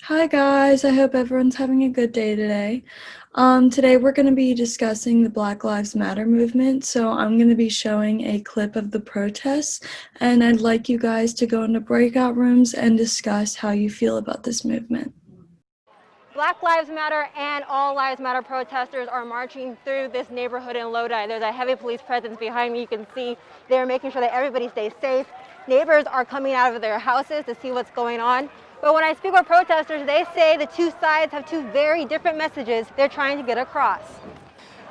Hi guys, I hope everyone's having a good day today. Today we're going to be discussing the Black Lives Matter movement, so I'm going to be showing a clip of the protests, and I'd like you guys to go into breakout rooms and discuss how you feel about this movement. Black Lives Matter and All Lives Matter protesters are marching through this neighborhood in Lodi. There's a heavy police presence behind me. You can see they're making sure that everybody stays safe. Neighbors are coming out of their houses to see what's going on. But when I speak with protesters, they say the two sides have two very different messages they're trying to get across.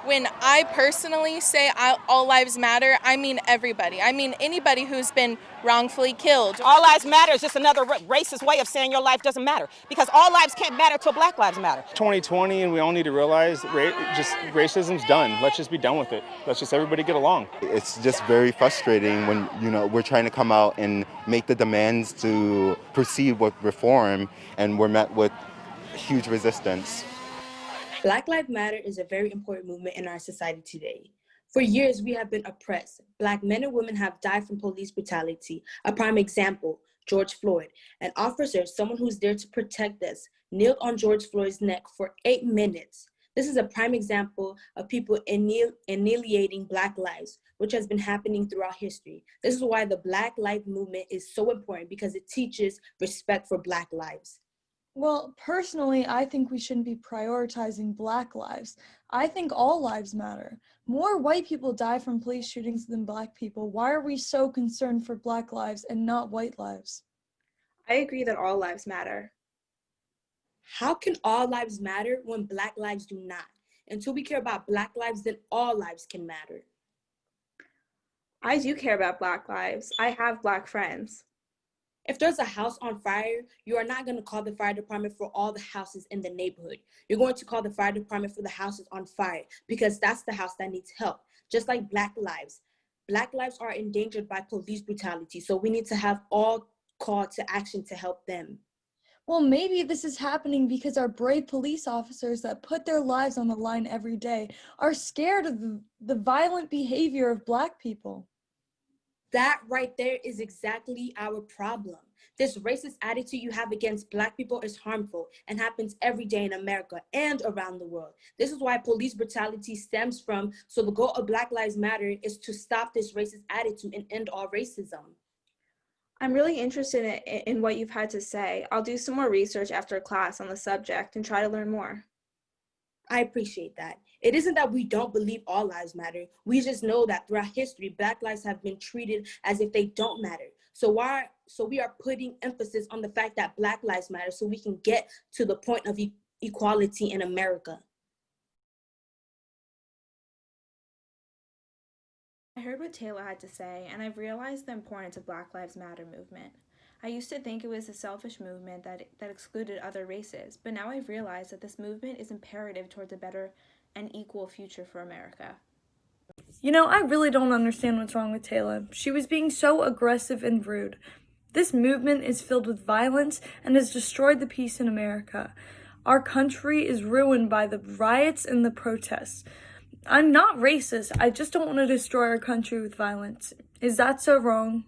When I personally say all lives matter, I mean everybody. I mean anybody who's been wrongfully killed. All lives matter is just another racist way of saying your life doesn't matter, because all lives can't matter till Black lives matter. 2020, and we all need to realize racism's done. Let's just be done with it. Let's just everybody get along. It's just very frustrating when, we're trying to come out and make the demands to proceed with reform, and we're met with huge resistance. Black Lives Matter is a very important movement in our society today. For years, we have been oppressed. Black men and women have died from police brutality. A prime example, George Floyd. An officer, someone who's there to protect us, kneeled on George Floyd's neck for 8 minutes. This is a prime example of people annihilating Black lives, which has been happening throughout history. This is why the Black Lives Movement is so important, because it teaches respect for Black lives. Well, personally, I think we shouldn't be prioritizing Black lives. I think all lives matter. More white people die from police shootings than Black people. Why are we so concerned for Black lives and not white lives? I agree that all lives matter. How can all lives matter when Black lives do not? Until we care about Black lives, then all lives can matter. I do care about Black lives. I have Black friends. If there's a house on fire, you are not going to call the fire department for all the houses in the neighborhood. You're going to call the fire department for the houses on fire, because that's the house that needs help. Just like Black lives. Black lives are endangered by police brutality, so we need to have all call to action to help them. Well, maybe this is happening because our brave police officers that put their lives on the line every day are scared of the violent behavior of Black people. That right there is exactly our problem. This racist attitude you have against Black people is harmful and happens every day in America and around the world. This is why police brutality stems from. So the goal of Black Lives Matter is to stop this racist attitude and end all racism. I'm really interested in what you've had to say. I'll do some more research after class on the subject and try to learn more. I appreciate that. It isn't that we don't believe all lives matter. We just know that throughout history, Black lives have been treated as if they don't matter. So we are putting emphasis on the fact that Black lives matter, so we can get to the point of equality in America. I heard what Taylor had to say, and I've realized the importance of Black Lives Matter movement. I used to think it was a selfish movement that excluded other races, but now I've realized that this movement is imperative towards a better and equal future for America. I really don't understand what's wrong with Taylor. She was being so aggressive and rude. This movement is filled with violence and has destroyed the peace in America. Our country is ruined by the riots and the protests. I'm not racist. I just don't want to destroy our country with violence. Is that so wrong?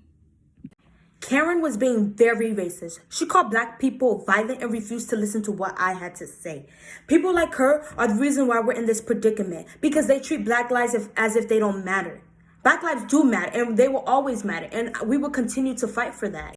Karen was being very racist. She called Black people violent and refused to listen to what I had to say. People like her are the reason why we're in this predicament, because they treat Black lives as if they don't matter. Black lives do matter, and they will always matter, and we will continue to fight for that.